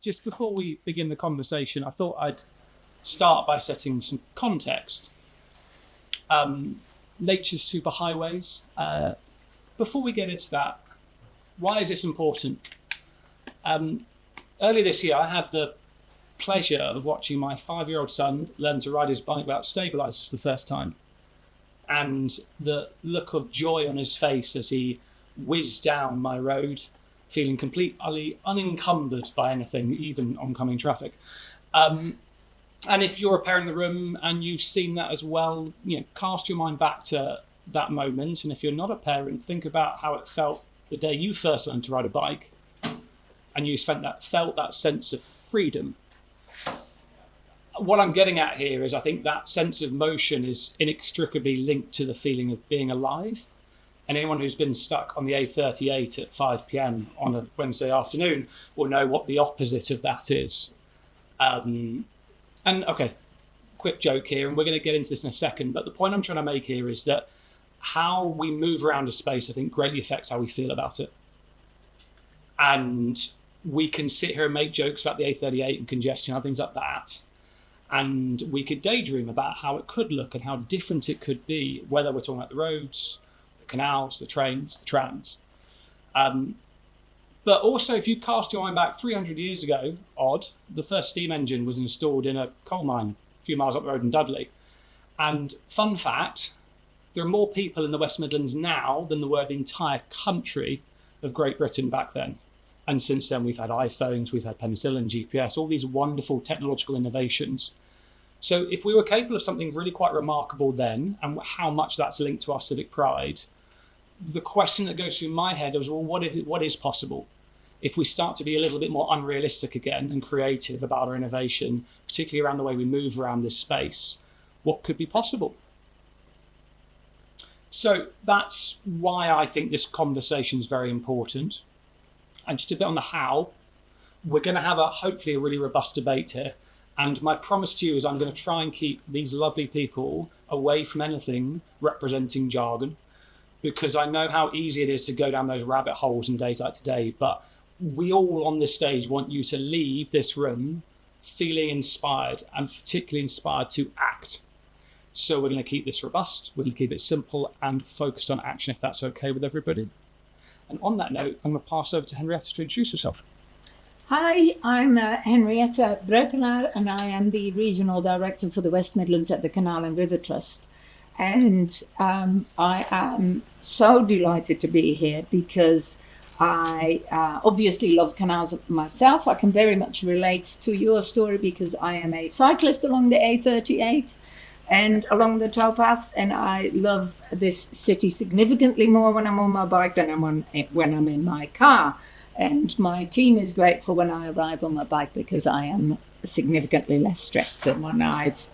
just before we begin the conversation, I thought I'd start by setting some context. Nature's superhighways. Before we get into that, why is this important? Earlier this year, I had the pleasure of watching my 5-year-old son learn to ride his bike without stabilisers for the first time. And the look of joy on his face as he whizzed down my road, feeling completely unencumbered by anything, even oncoming traffic. And if you're a parent in the room and you've seen that as well, cast your mind back to that moment. And if you're not a parent, think about how it felt the day you first learned to ride a bike and you felt that sense of freedom. What I'm getting at here is I think that sense of motion is inextricably linked to the feeling of being alive. And anyone who's been stuck on the A38 at 5 p.m. on a Wednesday afternoon will know what the opposite of that is. And okay, quick joke here, and we're going to get into this in a second, but the point I'm trying to make here is that how we move around a space, I think, greatly affects how we feel about it. And we can sit here and make jokes about the A38 and congestion and things like that. And we could daydream about how it could look and how different it could be, whether we're talking about the roads, the canals, the trains, the trams. But also, if you cast your mind back 300 years ago, the first steam engine was installed in a coal mine a few miles up the road in Dudley. And fun fact, there are more people in the West Midlands now than there were the entire country of Great Britain back then. And since then, we've had iPhones, we've had penicillin, GPS, all these wonderful technological innovations. So if we were capable of something really quite remarkable then, and how much that's linked to our civic pride, the question that goes through my head is, well, what is possible? If we start to be a little bit more unrealistic again and creative about our innovation, particularly around the way we move around this space, what could be possible? So that's why I think this conversation is very important. And just a bit on the how, we're going to have hopefully a really robust debate here. And my promise to you is I'm going to try and keep these lovely people away from anything representing jargon, because I know how easy it is to go down those rabbit holes in day like today. But we all on this stage want you to leave this room feeling inspired, and particularly inspired to act. So we're going to keep this robust, we're going to keep it simple and focused on action, if that's okay with everybody. And on that note, I'm going to pass over to Henriette to introduce herself. Hi, I'm Henriette Breukelaar, and I am the Regional Director for the West Midlands at the Canal and River Trust. And I am so delighted to be here because I obviously love canals myself. I can very much relate to your story because I am a cyclist along the A38 and along the towpaths, and I love this city significantly more when I'm on my bike than when I'm in my car. And my team is grateful when I arrive on my bike because I am significantly less stressed than when I've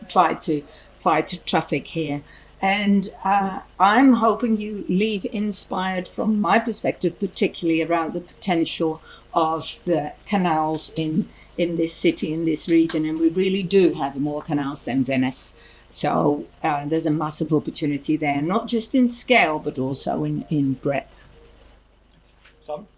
tried to fight traffic here. And I'm hoping you leave inspired from my perspective, particularly around the potential of the canals in this city, in this region. And we really do have more canals than Venice. So there's a massive opportunity there, not just in scale, but also in breadth. Simon?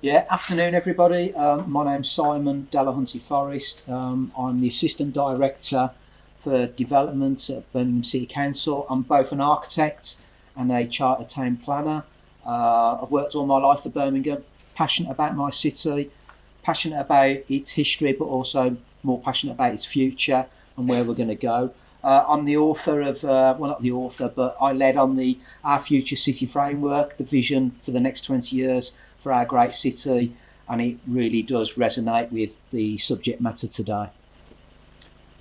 Yeah, afternoon everybody. My name's Simon Delahunty-Forrest. I'm the Assistant Director for Development at Birmingham City Council. I'm both an architect and a chartered town planner. I've worked all my life for Birmingham, passionate about my city, passionate about its history, but also more passionate about its future and where we're going to go. I'm the author of, well not the author, but I led on our Future City Framework, the vision for the next 20 years for our great city, and it really does resonate with the subject matter today.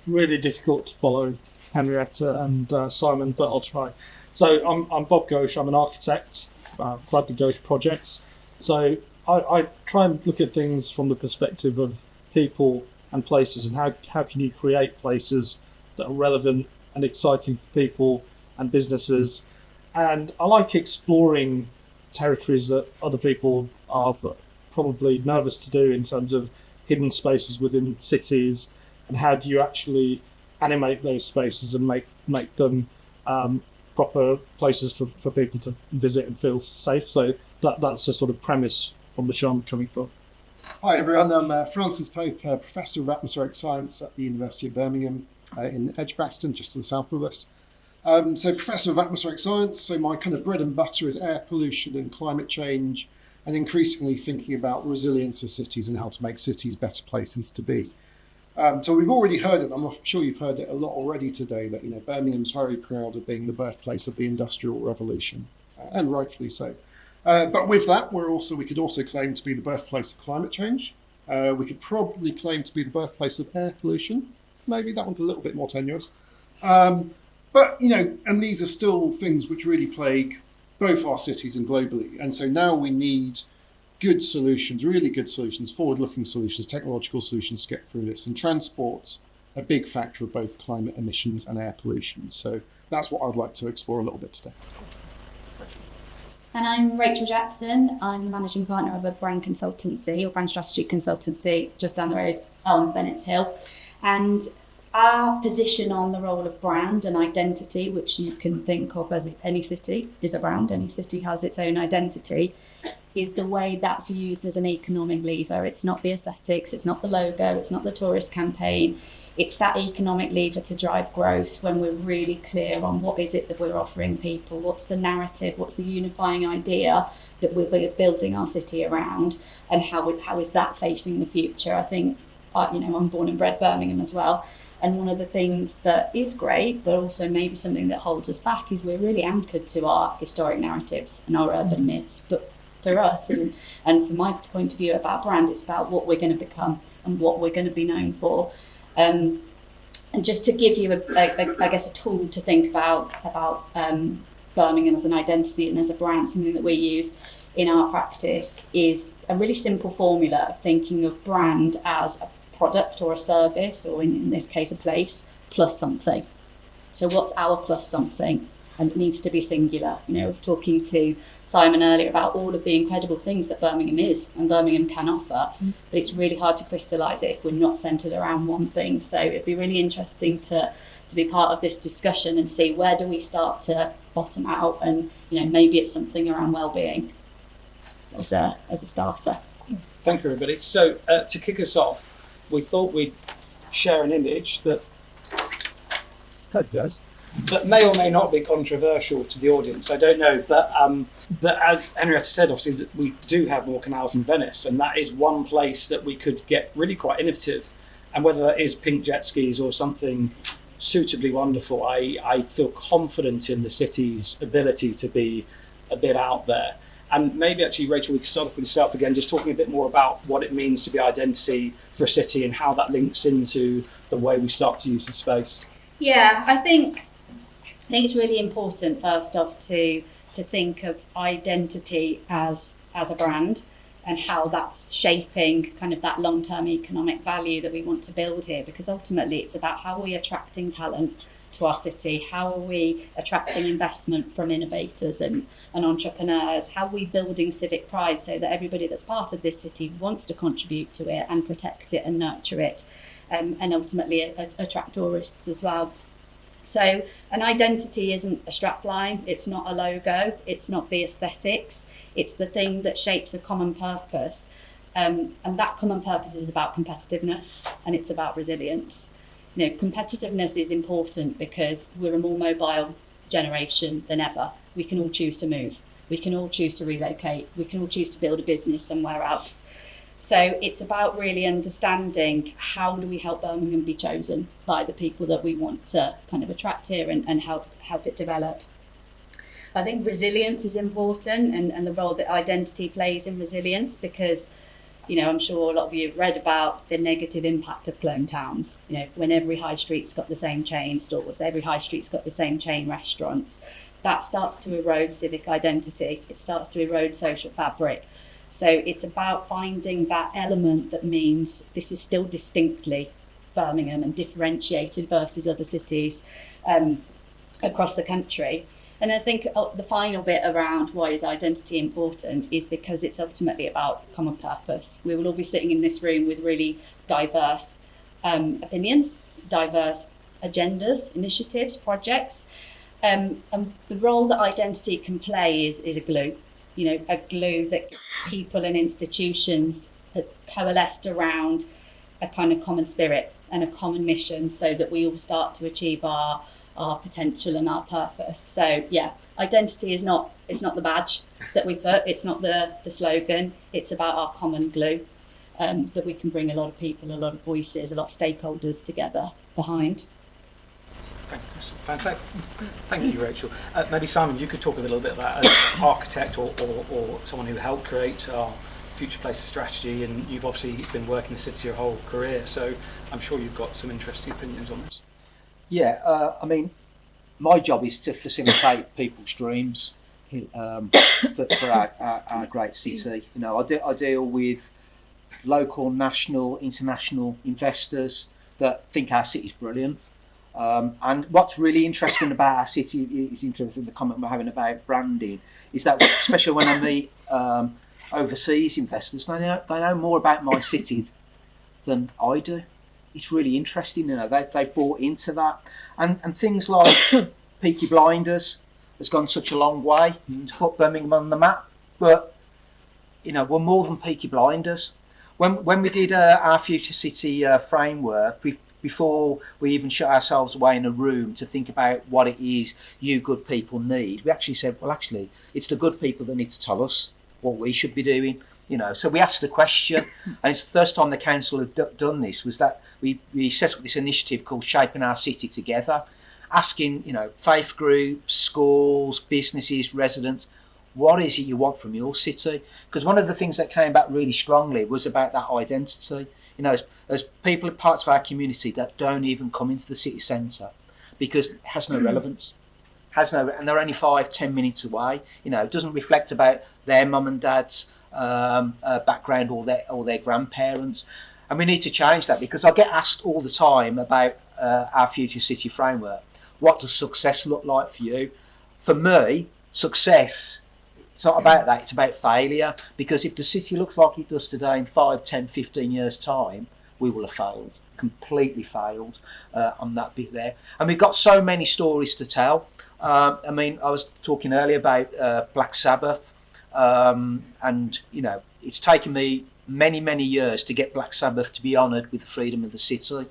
Really difficult to follow Henriette and Simon, but I'll try. So I'm Bob Ghosh, I'm an architect, Bradley Ghosh Projects. So I try and look at things from the perspective of people and places, and how can you create places that are relevant and exciting for people and businesses. And I like exploring territories that other people are probably nervous to do in terms of hidden spaces within cities, and how do you actually animate those spaces and make them proper places for people to visit and feel safe. So that's the sort of premise from which I'm coming from. Hi everyone, I'm Francis Pope, Professor of Atmospheric Science at the University of Birmingham in Edgbaston, just to the south of us. So Professor of Atmospheric Science, so my kind of bread and butter is air pollution and climate change, and increasingly thinking about resilience of cities and how to make cities better places to be. So we've already heard it, I'm sure you've heard it a lot already today, that Birmingham's very proud of being the birthplace of the Industrial Revolution, and rightfully so. But with that, we could also claim to be the birthplace of climate change. We could probably claim to be the birthplace of air pollution. Maybe that one's a little bit more tenuous. But and these are still things which really plague both our cities and globally. And so now we need good solutions, really good solutions, forward-looking solutions, technological solutions to get through this. And transport's a big factor of both climate emissions and air pollution. So that's what I'd like to explore a little bit today. And I'm Rachel Jackson. I'm the managing partner of a brand consultancy or brand strategy consultancy just down the road on Bennett's Hill. And our position on the role of brand and identity, which you can think of as any city is a brand, any city has its own identity, is the way that's used as an economic lever. It's not the aesthetics, it's not the logo, it's not the tourist campaign. It's that economic lever to drive growth when we're really clear on what is it that we're offering people, what's the narrative, what's the unifying idea that we're building our city around, and how is that facing the future. I think, I'm born and bred Birmingham as well, and one of the things that is great, but also maybe something that holds us back, is we're really anchored to our historic narratives and our urban myths. But for us, and from my point of view about brand, it's about what we're going to become and what we're going to be known for. And just to give you, a tool to think about Birmingham as an identity and as a brand, something that we use in our practice is a really simple formula of thinking of brand as a product or a service, or in this case, a place, plus something. So what's our plus something? And it needs to be singular. I was talking to Simon earlier about all of the incredible things that Birmingham is and Birmingham can offer, but it's really hard to crystallise it if we're not centred around one thing. So it'd be really interesting to be part of this discussion and see where do we start to bottom out, and maybe it's something around well-being as a starter. Thank you, everybody. So to kick us off, we thought we'd share an image that may or may not be controversial to the audience. I don't know, but as Henriette said, obviously that we do have more canals in Venice, and that is one place that we could get really quite innovative. And whether that is pink jet skis or something suitably wonderful, I feel confident in the city's ability to be a bit out there. And maybe actually, Rachel, we can start off with yourself again, just talking a bit more about what it means to be identity for a city and how that links into the way we start to use the space. Yeah, I think it's really important, first off, to think of identity as a brand and how that's shaping kind of that long-term economic value that we want to build here, because ultimately it's about how we're attracting talent to our city, how are we attracting investment from innovators and entrepreneurs, how are we building civic pride so that everybody that's part of this city wants to contribute to it and protect it and nurture it, and ultimately attract tourists as well. So an identity isn't a strapline, it's not a logo, it's not the aesthetics, it's the thing that shapes a common purpose. And that common purpose is about competitiveness and it's about resilience. Competitiveness is important because we're a more mobile generation than ever. We can all choose to move, we can all choose to relocate, we can all choose to build a business somewhere else. So it's about really understanding how do we help Birmingham be chosen by the people that we want to kind of attract here and help it develop. I think resilience is important and the role that identity plays in resilience, because I'm sure a lot of you have read about the negative impact of clone towns. When every high street's got the same chain stores, every high street's got the same chain restaurants, that starts to erode civic identity. It starts to erode social fabric. So it's about finding that element that means this is still distinctly Birmingham and differentiated versus other cities across the country. And I think the final bit around why is identity important is because it's ultimately about common purpose. We will all be sitting in this room with really diverse opinions, diverse agendas, initiatives, projects. And the role that identity can play is a glue. A glue that people and institutions coalesced around a kind of common spirit and a common mission, so that we all start to achieve our potential and our purpose. So yeah, identity is not, it's not the badge that we put, it's not the slogan, it's about our common glue, that we can bring a lot of people, a lot of voices, a lot of stakeholders together behind. Fantastic. Thank you, Rachel. Maybe Simon, you could talk a little bit about an architect or someone who helped create our Future Places strategy, and you've obviously been working the city your whole career, so I'm sure you've got some interesting opinions on this. Yeah, I mean, my job is to facilitate people's dreams for our great city. You know, I deal with local, national, international investors that think our city's brilliant. And what's really interesting about our city is interesting. The comment we're having about branding is that, especially when I meet overseas investors, they know more about my city than I do. It's really interesting, you know. They've bought into that, and things like Peaky Blinders has gone such a long way to put Birmingham on the map. But you know, we're more than Peaky Blinders. When we did our Future City framework, before we even shut ourselves away in a room to think about what it is you good people need, we actually said, well, actually, it's the good people that need to tell us what we should be doing. You know, so we asked the question, and it's the first time the council had done this, was that we set up this initiative called Shaping Our City Together, asking, you know, faith groups, schools, businesses, residents, what is it you want from your city? Because one of the things that came back really strongly was about that identity. You know, as people in parts of our community that don't even come into the city centre because it has no relevance, and they're only 5-10 minutes away. You know, it doesn't reflect about their mum and dad's background or their grandparents. And we need to change that, because I get asked all the time about our Future City framework. What does success look like for you? For me, success, it's not about that, it's about failure. Because if the city looks like it does today, in 5, 10, 15 years' time, we will have failed, completely failed on that bit there. And we've got so many stories to tell. I mean, I was talking earlier about Black Sabbath, and, you know, it's taken me many years to get Black Sabbath to be honoured with the freedom of the city.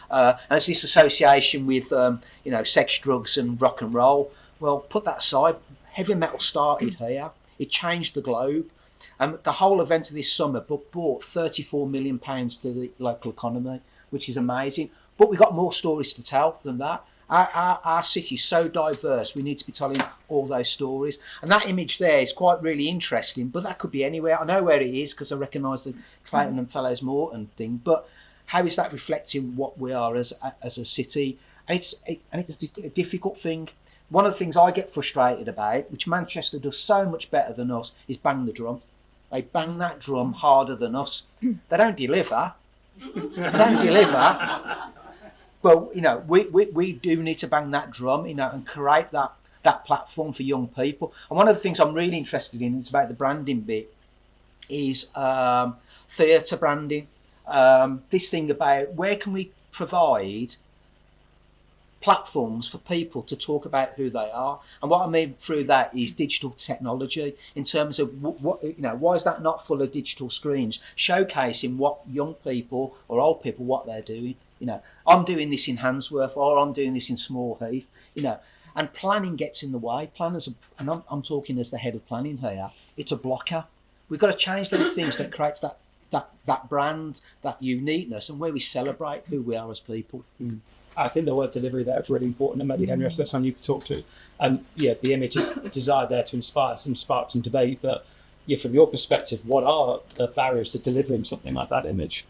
And it's this association with, you know, sex, drugs and rock and roll. Well, put that aside. Heavy metal started here. It changed the globe. And the whole event of this summer brought £34 million to the local economy, which is amazing. But we've got more stories to tell than that. Our city is so diverse, we need to be telling all those stories. And that image there is quite really interesting, but that could be anywhere. I know where it is because I recognise the Clayton and Fellows Morton thing, but how is that reflecting what we are as a city? And it's a difficult thing. One of the things I get frustrated about, which Manchester does so much better than us, is bang the drum. They bang that drum harder than us. They don't deliver. But, you know, we do need to bang that drum, you know, and create that platform for young people. And one of the things I'm really interested in is about the branding bit, is theatre branding. This thing about where can we provide platforms for people to talk about who they are. And what I mean through that is digital technology, in terms of what, you know, why is that not full of digital screens showcasing what young people or old people, what they're doing. You know, I'm doing this in Handsworth, or I'm doing this in Small Heath, you know, and planning gets in the way. Planners, and I'm talking as the head of planning here, it's a blocker. We've got to change those things that creates that brand, that uniqueness, and where we celebrate who we are as people. I think the word delivery there is really important, and maybe Henriette, that's someone you could talk to. And yeah, the image is desired there to inspire some sparks and debate, but yeah, from your perspective, what are the barriers to delivering something like that image?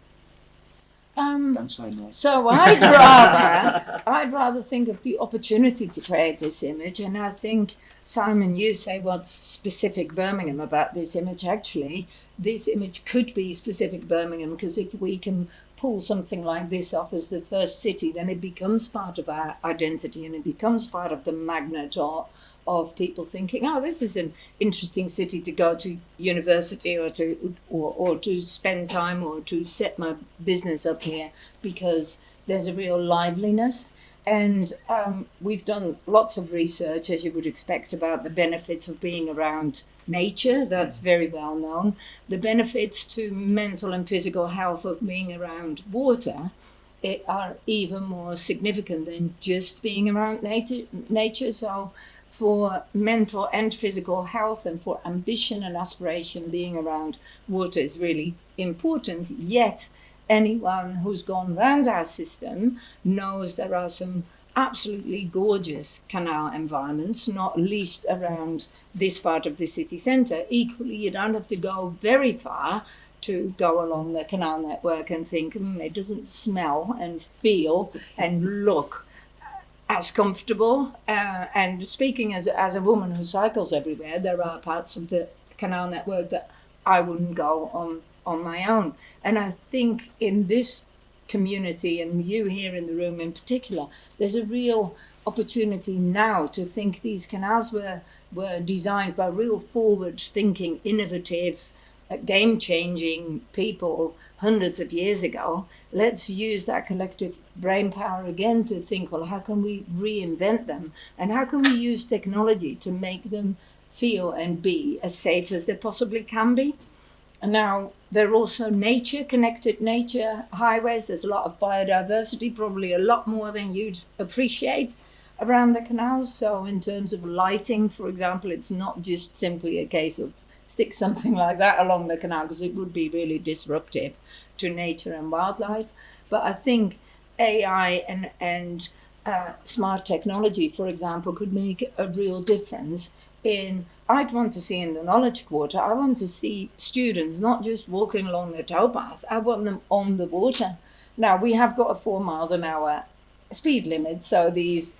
Don't say no. So I'd rather think of the opportunity to create this image, and I think, Simon, you say what's specific Birmingham about this image. Actually, this image could be specific Birmingham, because if we can pull something like this off as the first city, then it becomes part of our identity, and it becomes part of the magnet of people thinking, oh, this is an interesting city to go to university or to spend time or to set my business up here, because there's a real liveliness. And we've done lots of research, as you would expect, about the benefits of being around nature. That's very well known. The benefits to mental and physical health of being around water are even more significant than just being around nature. So for mental and physical health and for ambition and aspiration, being around water is really important. Yet anyone who's gone round our system knows there are some absolutely gorgeous canal environments, not least around this part of the city centre. Equally, you don't have to go very far to go along the canal network and think, it doesn't smell and feel and look as comfortable. And speaking as a woman who cycles everywhere, there are parts of the canal network that I wouldn't go on my own. And I think in this community, and you here in the room in particular, there's a real opportunity now to think these canals were designed by real forward-thinking, innovative, game-changing people hundreds of years ago. Let's use that collective brain power again to think, well, how can we reinvent them? And how can we use technology to make them feel and be as safe as they possibly can be? And now they're also connected nature highways. There's a lot of biodiversity, probably a lot more than you'd appreciate around the canals. So in terms of lighting, for example, it's not just simply a case of stick something like that along the canal, because it would be really disruptive to nature and wildlife. But I think AI and smart technology, for example, could make a real difference I'd want to see in the Knowledge Quarter, I want to see students not just walking along the towpath, I want them on the water. Now, we have got a 4 miles an hour speed limit, so these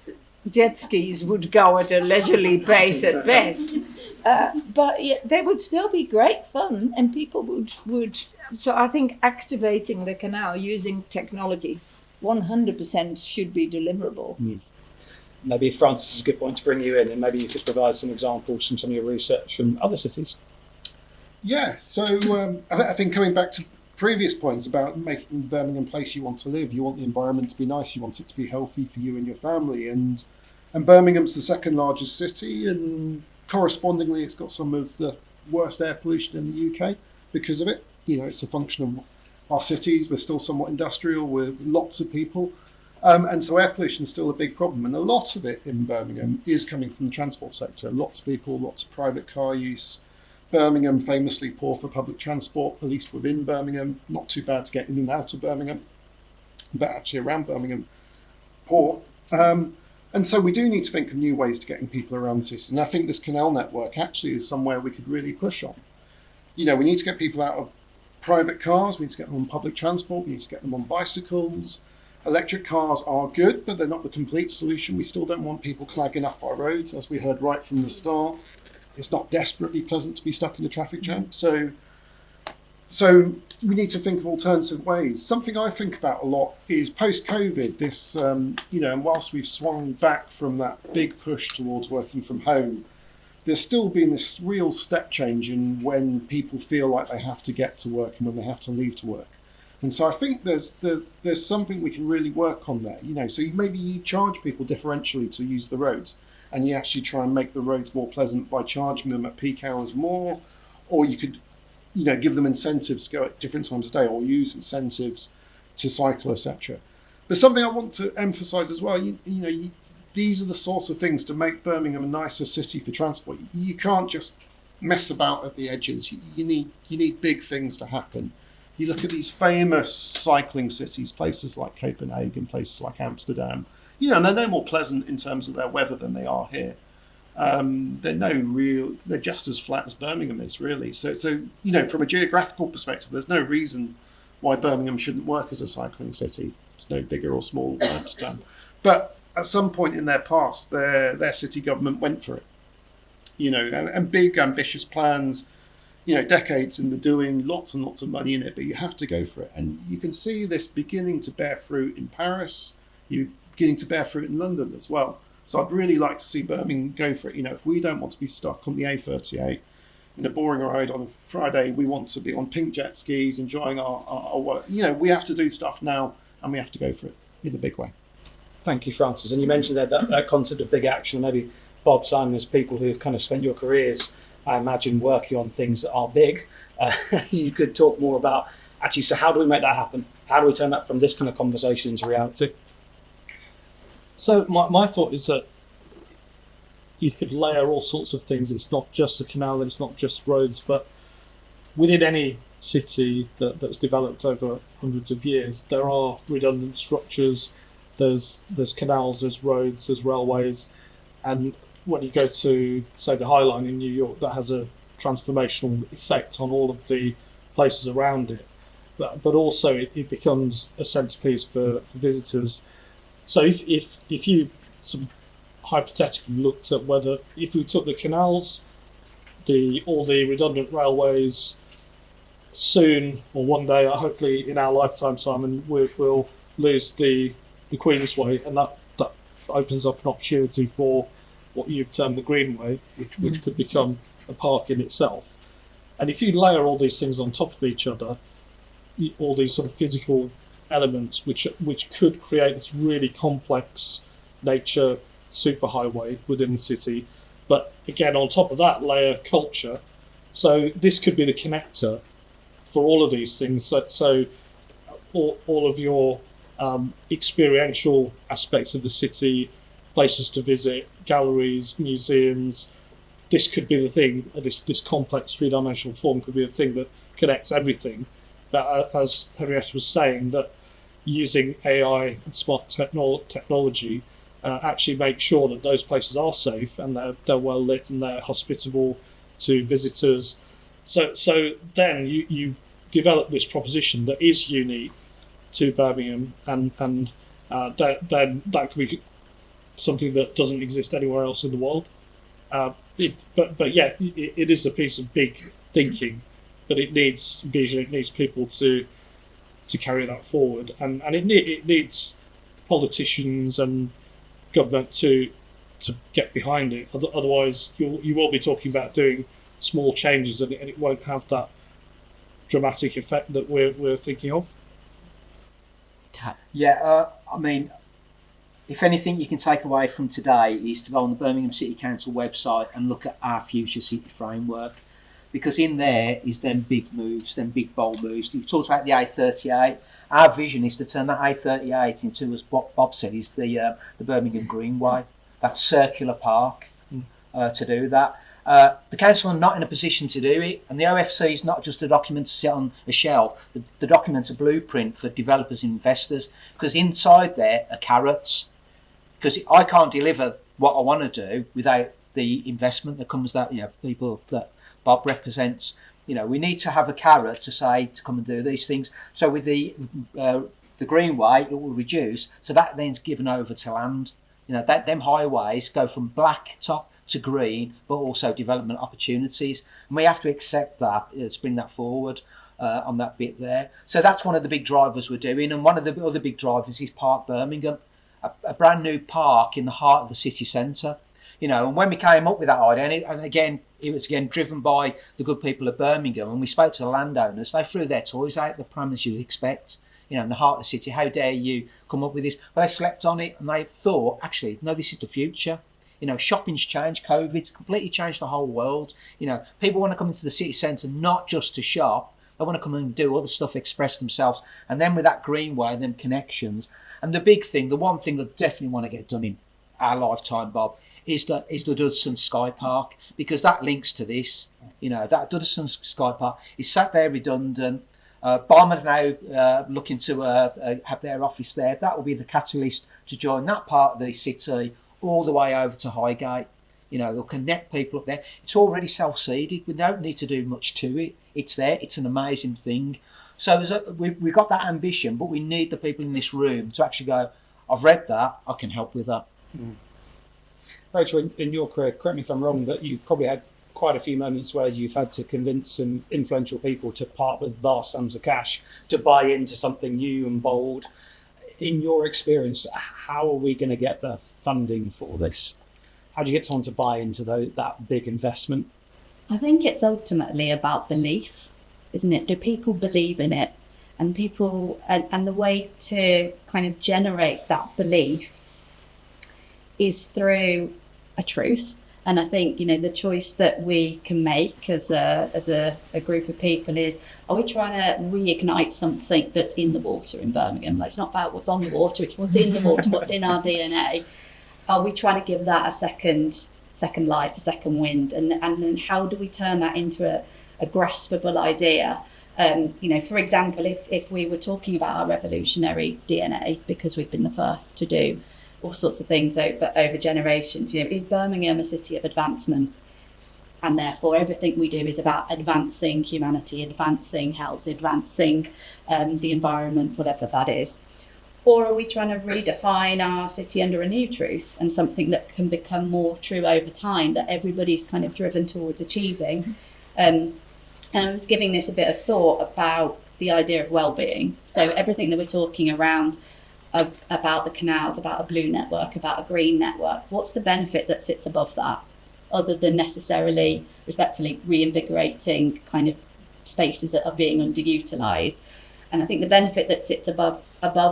jet skis would go at a leisurely pace at best. But they would still be great fun, and people would. So I think activating the canal using technology 100% should be deliverable. Maybe Francis is a good point to bring you in, and maybe you could provide some examples from some of your research from other cities. Yeah, so I think coming back to previous points about making Birmingham a place you want to live, you want the environment to be nice, you want it to be healthy for you and your family, and Birmingham's the second largest city, and correspondingly it's got some of the worst air pollution in the UK because of it. It's a function of our cities. We're still somewhat industrial, with lots of people. And so air pollution is still a big problem, and a lot of it in Birmingham is coming from the transport sector. Lots of people, lots of private car use. Birmingham famously poor for public transport, at least within Birmingham. Not too bad to get in and out of Birmingham, but actually around Birmingham, poor. And so we do need to think of new ways to getting people around the city. And I think this canal network actually is somewhere we could really push on. We need to get people out of private cars, we need to get them on public transport, we need to get them on bicycles. Electric cars are good, but they're not the complete solution. We still don't want people clagging up our roads, as we heard right from the start. It's not desperately pleasant to be stuck in a traffic jam. So we need to think of alternative ways. Something I think about a lot is post-COVID, this, and whilst we've swung back from that big push towards working from home, there's still been this real step change in when people feel like they have to get to work and when they have to leave to work. And so I think there's something we can really work on there. So maybe you charge people differentially to use the roads, and you actually try and make the roads more pleasant by charging them at peak hours more, or you could, give them incentives to go at different times of day, or use incentives to cycle, etc. But something I want to emphasise as well, these are the sorts of things to make Birmingham a nicer city for transport. You can't just mess about at the edges. You need big things to happen. You look at these famous cycling cities, places like Copenhagen, places like Amsterdam, and they're no more pleasant in terms of their weather than they are here. They're just as flat as Birmingham is, really. So from a geographical perspective, there's no reason why Birmingham shouldn't work as a cycling city. It's no bigger or smaller than Amsterdam. But at some point in their past, their city government went for it, and big, ambitious plans, decades in the doing, lots and lots of money in it, but you have to go for it. And you can see this beginning to bear fruit in Paris, you're beginning to bear fruit in London as well. So I'd really like to see Birmingham go for it. If we don't want to be stuck on the A38 in a boring ride on a Friday, we want to be on pink jet skis, enjoying our work. We have to do stuff now, and we have to go for it. in a big way. Thank you, Francis. And you mentioned there that concept of big action. Maybe Bob, Simon, as people who have kind of spent your careers, I imagine, working on things that are big, you could talk more about, actually, so how do we make that happen? How do we turn that from this kind of conversation into reality? So my thought is that you could layer all sorts of things. It's not just the canal, it's not just roads, but within any city that's developed over hundreds of years, there are redundant structures. There's canals, there's roads, there's railways, and when you go to, say, the High Line in New York, that has a transformational effect on all of the places around it. But also it becomes a centrepiece for visitors. So if you sort of hypothetically looked at whether, if we took the canals, all the redundant railways, soon or one day, hopefully in our lifetime, Simon, we'll lose the Queensway, and that opens up an opportunity for what you've termed the Greenway, which could become a park in itself. And if you layer all these things on top of each other, all these sort of physical elements, which could create this really complex nature superhighway within the city, but again on top of that layer culture. So this could be the connector for all of these things. So all of your experiential aspects of the city, places to visit, galleries, museums. This could be the thing. This complex three-dimensional form could be the thing that connects everything. But as Henriette was saying, that using AI and smart technology actually make sure that those places are safe and they're well lit and they're hospitable to visitors. So then you develop this proposition that is unique to Birmingham, and then that could be something that doesn't exist anywhere else in the world. But yeah, it is a piece of big thinking, but it needs vision. It needs people to carry that forward, and it needs politicians and government to get behind it. Otherwise, you will be talking about doing small changes, and it won't have that dramatic effect that we're thinking of. Yeah, I mean, if anything you can take away from today is to go on the Birmingham City Council website and look at our future city framework, because in there is them big moves, them big bold moves. You've talked about the A38. Our vision is to turn that A38 into, as Bob said, is the Birmingham Greenway, that circular park, to do that. The council are not in a position to do it, and the OFC is not just a document to sit on a shelf. The document's a blueprint for developers and investors, because inside there are carrots. Because I can't deliver what I want to do without the investment that comes, that people that Bob represents. We need to have a carrot to say to come and do these things. So with the Greenway, it will reduce. So that then's given over to land. Them highways go from black top to green, but also development opportunities. And we have to accept that, to bring that forward on that bit there. So that's one of the big drivers we're doing. And one of the other big drivers is Park Birmingham, a brand new park in the heart of the city centre. And when we came up with that idea, and it was driven by the good people of Birmingham, and we spoke to the landowners, they threw their toys out the pram as you'd expect, in the heart of the city. How dare you come up with this? But they slept on it, and they thought, actually, no, this is the future. Shopping's changed, COVID's completely changed the whole world. People want to come into the city centre not just to shop, they want to come and do other stuff, express themselves. And then with that Greenway and them connections, and the big thing, the one thing that definitely want to get done in our lifetime, Bob, is the Dudson SkyPark, because that links to this. That Dudson SkyPark is sat there redundant. BOM are now looking to have their office there. That will be the catalyst to join that part of the city all the way over to Highgate. They'll connect people up there. It's already self-seeded. We don't need to do much to it. It's there. It's an amazing thing. So we've got that ambition, but we need the people in this room to actually go, I've read that, I can help with that. Mm. Rachel, in your career, correct me if I'm wrong, but you've probably had quite a few moments where you've had to convince some influential people to part with vast sums of cash to buy into something new and bold. In your experience, how are we going to get the funding for this? How do you get someone to buy into that big investment? I think it's ultimately about belief, isn't it? Do people believe in it? And people, and the way to kind of generate that belief is through a truth. And I think, you know, the choice that we can make as a group of people is, are we trying to reignite something that's in the water in Birmingham? Like, it's not about what's on the water, it's what's in the water, what's in our DNA. Are we trying to give that a second life, a second wind? And then how do we turn that into a graspable idea? You know, for example, if we were talking about our revolutionary DNA, because we've been the first to do all sorts of things over generations, you know, is Birmingham a city of advancement? And therefore everything we do is about advancing humanity, advancing health, advancing the environment, whatever that is. Or are we trying to redefine our city under a new truth and something that can become more true over time, that everybody's kind of driven towards achieving? And I was giving this a bit of thought about the idea of well-being. So everything that we're talking around about the canals, about a blue network, about a green network, what's the benefit that sits above that, other than necessarily, respectfully, reinvigorating kind of spaces that are being underutilised? And I think the benefit that sits above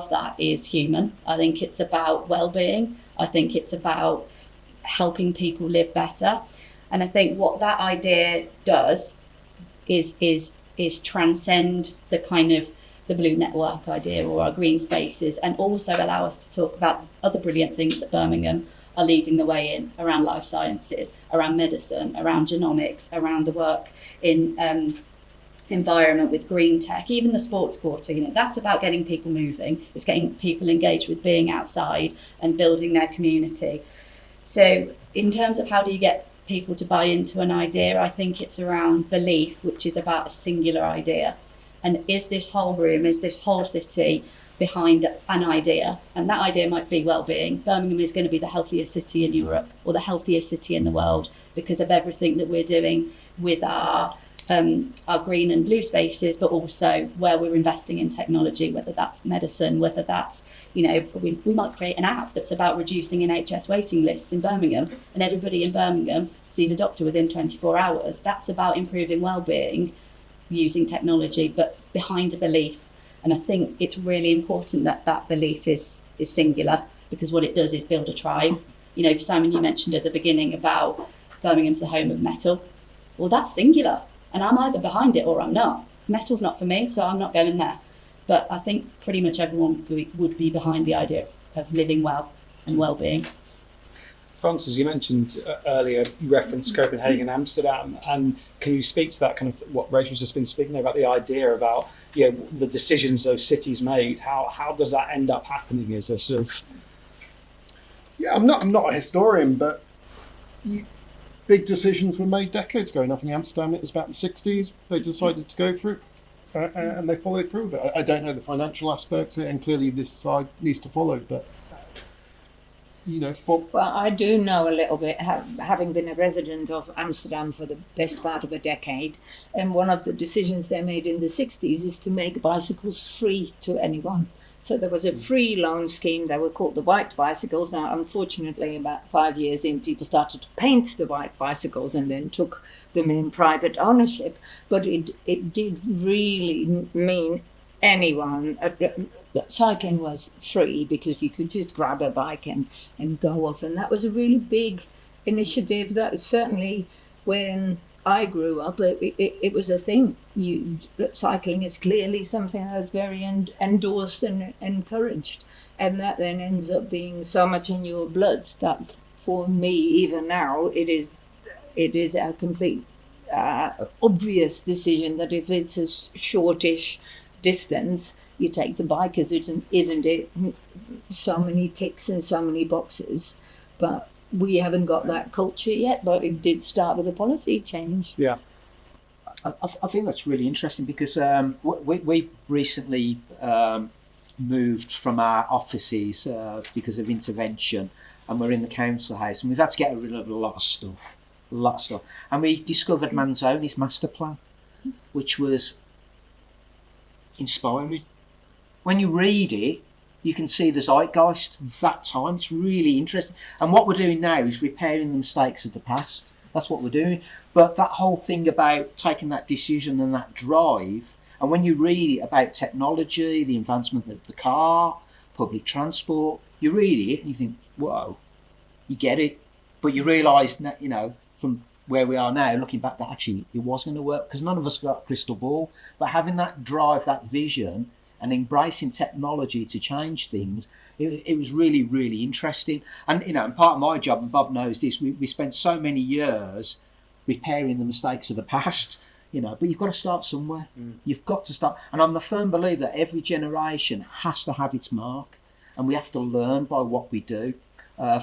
that is human. I think it's about well-being. I think it's about helping people live better. And I think what that idea does is transcend the kind of the blue network idea or our green spaces, and also allow us to talk about other brilliant things that Birmingham are leading the way in, around life sciences, around medicine, around genomics, around the work in environment with green tech, even the sports quarter. You know, that's about getting people moving. It's getting people engaged with being outside and building their community. So in terms of how do you get people to buy into an idea, I think it's around belief, which is about a singular idea. And is this whole room, is this whole city behind an idea? And that idea might be well-being. Birmingham is going to be the healthiest city in Europe, or the healthiest city in the world, because of everything that we're doing with our green and blue spaces, but also where we're investing in technology, whether that's medicine, whether that's, you know, we might create an app that's about reducing NHS waiting lists in Birmingham, and everybody in Birmingham sees a doctor within 24 hours. That's about improving well-being using technology, but behind a belief. And I think it's really important that that belief is singular, because what it does is build a tribe. You know, Simon, you mentioned at the beginning about Birmingham's the home of metal. Well, that's singular, and I'm either behind it or I'm not. Metal's not for me, so I'm not going there. But I think pretty much everyone would be behind the idea of living well and well-being. Francis, you mentioned earlier, you referenced Copenhagen, Amsterdam, and can you speak to that kind of what Rachel's just been speaking about, the idea about, you know, the decisions those cities made? How does that end up happening? Is a sort of... Yeah, I'm not a historian, but big decisions were made decades ago. And I think Amsterdam, it was about the 60s, they decided to go through, and they followed through with it. I don't know the financial aspects, and clearly this side needs to follow, but you know, well, I do know a little bit, having been a resident of Amsterdam for the best part of a decade, and one of the decisions they made in the 60s is to make bicycles free to anyone. So there was a free loan scheme. They were called the white bicycles. Now, unfortunately, about 5 years in, people started to paint the white bicycles and then took them in private ownership. But it did really mean anyone... cycling was free, because you could just grab a bike and go off. And that was a really big initiative. That was certainly when I grew up, it was a thing. Cycling is clearly something that's very endorsed and encouraged. And that then ends up being so much in your blood that for me, even now, it is a complete obvious decision that if it's a shortish distance, you take the bike, as it isn't it so many ticks and so many boxes. But we haven't got that culture yet, but it did start with a policy change. Yeah. I think that's really interesting, because we've recently moved from our offices because of intervention, and we're in the council house, and we've had to get rid of a lot of stuff. And we discovered Manzoni's master plan, which was inspiring. When you read it, you can see the zeitgeist of that time. It's really interesting. And what we're doing now is repairing the mistakes of the past. That's what we're doing. But that whole thing about taking that decision and that drive, And when you read about technology, the advancement of the car, public transport, you read it and you think, whoa, you get it. But you realise, you know, from where we are now, looking back, that actually it was going to work, because none of us got a crystal ball. But having that drive, that vision, and embracing technology to change things, it was really, really interesting. And, you know, and part of my job, and Bob knows this, we spent so many years repairing the mistakes of the past, you know, but you've got to start somewhere. You've got to start. And I'm a firm believer that every generation has to have its mark, and we have to learn by what we do.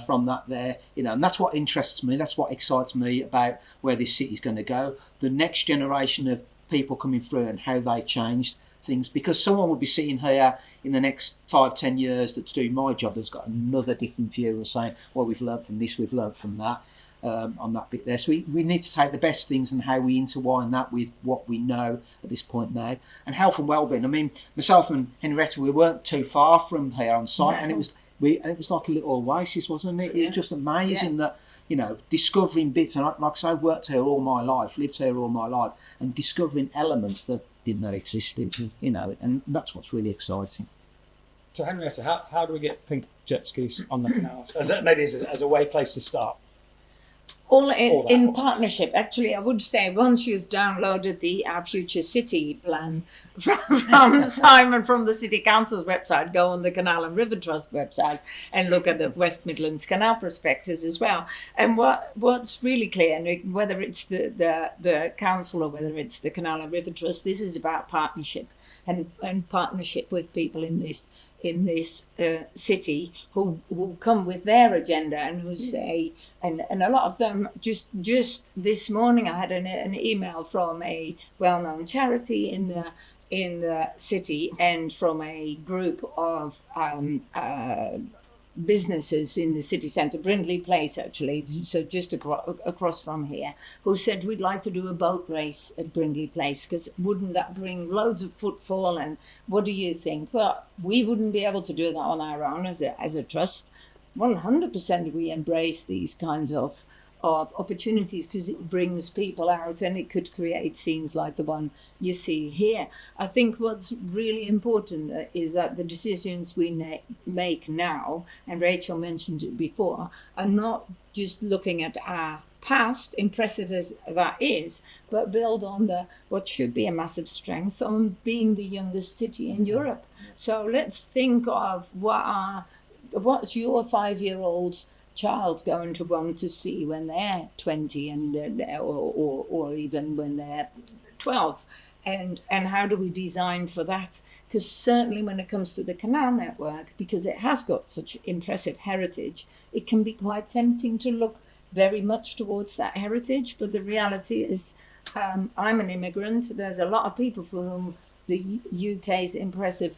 From that there, you know, and that's what interests me, that's what excites me about where this city's going to go, the next generation of people coming through and how they changed things, because someone will be sitting here in the next 5-10 years that's doing my job that's got another different view and saying, well, we've learned from this, we've learned from that, on that bit there. So we need to take the best things and how we intertwine that with what we know at this point now. And health and wellbeing, I mean, myself and Henriette, we weren't too far from here on site, and it was like a little oasis, wasn't it? It was just amazing that, you know, discovering bits. And like I say, I've worked here all my life, lived here all my life, and discovering elements that didn't know existed, you know, and that's what's really exciting. So Henriette, how do we get pink jet skis on the canals? As a place to start. All in partnership. Actually, I would say once you've downloaded the Our Future City plan from Simon from the City Council's website, go on the Canal and River Trust website and look at the West Midlands Canal prospectus as well. And what's really clear, and whether it's the council or whether it's the Canal and River Trust, this is about partnership and partnership with people in this city who come with their agenda and who say, and a lot of them, just this morning I had an email from a well-known charity in the city and from a group of businesses in the city centre, Brindley Place actually, so just across from here, who said we'd like to do a boat race at Brindley Place, because wouldn't that bring loads of footfall, and what do you think? Well, we wouldn't be able to do that on our own as a trust. 100% we embrace these kinds of opportunities, because it brings people out and it could create scenes like the one you see here. I think what's really important is that the decisions we make now, and Rachel mentioned it before, are not just looking at our past, impressive as that is, but build on what should be a massive strength on being the youngest city in Europe. So let's think of what's your 5-year-old child going to want to see when they're 20 and or even when they're 12, and how do we design for that? Because certainly when it comes to the canal network, because it has got such impressive heritage, it can be quite tempting to look very much towards that heritage. But the reality is, I'm an immigrant. There's a lot of people for whom the UK's impressive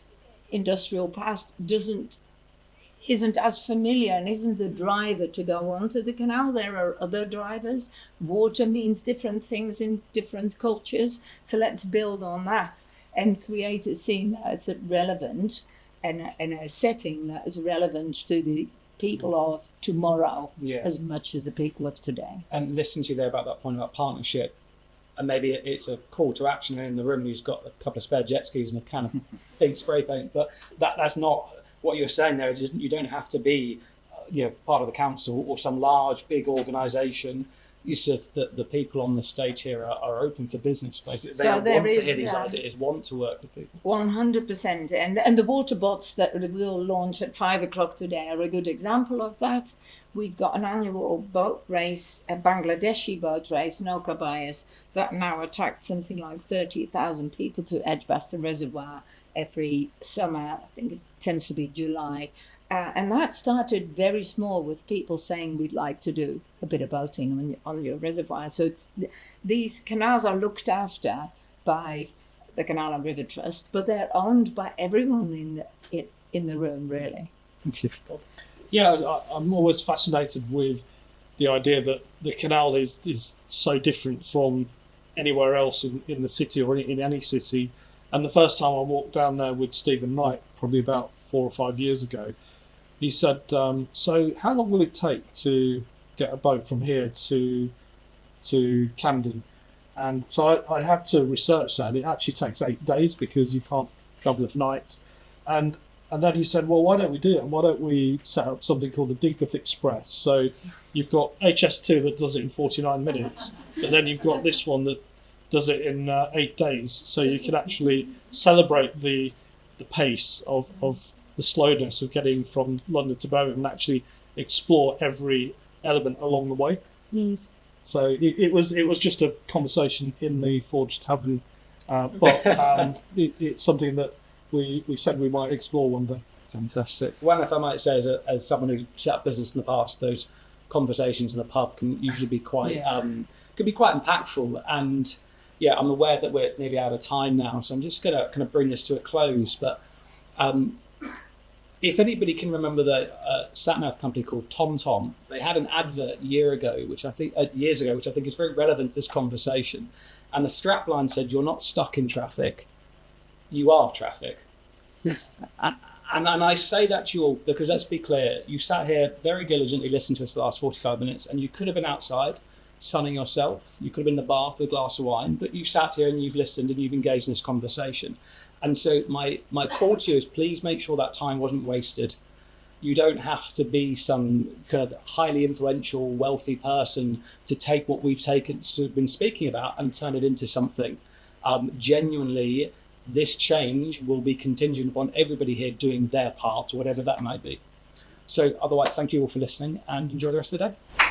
industrial past isn't as familiar and isn't the driver to go onto the canal. There are other drivers. Water means different things in different cultures. So let's build on that and create a scene that's relevant and a setting that is relevant to the people of tomorrow as much as the people of today. And listen to you there about that point about partnership. And maybe it's a call to action in the room who's got a couple of spare jet skis and a can of big spray paint. But that's not what you're saying there. You don't have to be part of the council or some large big organisation. You said that the people on the stage here are open for business, basically. They want to hear these ideas, want to work with people. 100%. And the water bots that we'll launch at 5 o'clock today are a good example of that. We've got an annual boat race, a Bangladeshi boat race, Noka Bias, that now attracts something like 30,000 people to Edgbaston Reservoir every summer. I think it tends to be July. And that started very small with people saying we'd like to do a bit of boating on your reservoir. So these canals are looked after by the Canal and River Trust, but they're owned by everyone in the room, really. Thank you. Yeah, I'm always fascinated with the idea that the canal is so different from anywhere else in the city or in any city. And the first time I walked down there with Stephen Knight, probably about 4 or 5 years ago, he said, so how long will it take to get a boat from here to Camden? And so I had to research that. It actually takes 8 days because you can't travel at night. And then he said, well, why don't we do it? And why don't we set up something called the Digbeth Express? So you've got HS2 that does it in 49 minutes, but then you've got this one that does it in 8 days. So you can actually celebrate the pace of the slowness of getting from London to Birmingham and actually explore every element along the way. Yes. So it was just a conversation in the Forge Tavern, but it's something that we said we might explore one day. Fantastic. Well, if I might say, as someone who set up business in the past, those conversations in the pub can usually be quite impactful. And yeah, I'm aware that we're nearly out of time now, so I'm just going to kind of bring this to a close. But if anybody can remember the sat-nav company called TomTom, they had an advert years ago, which I think is very relevant to this conversation. And the strapline said, "You're not stuck in traffic, you are traffic." And I say that to you all because, let's be clear, you sat here very diligently listening to us the last 45 minutes, and you could have been outside sunning yourself. You could have been in the bath with a glass of wine, but you've sat here and you've listened and you've engaged in this conversation. And so my call to you is, please make sure that time wasn't wasted. You don't have to be some kind of highly influential, wealthy person to take what we've been speaking about and turn it into something. Genuinely, this change will be contingent upon everybody here doing their part, whatever that might be. So otherwise, thank you all for listening and enjoy the rest of the day.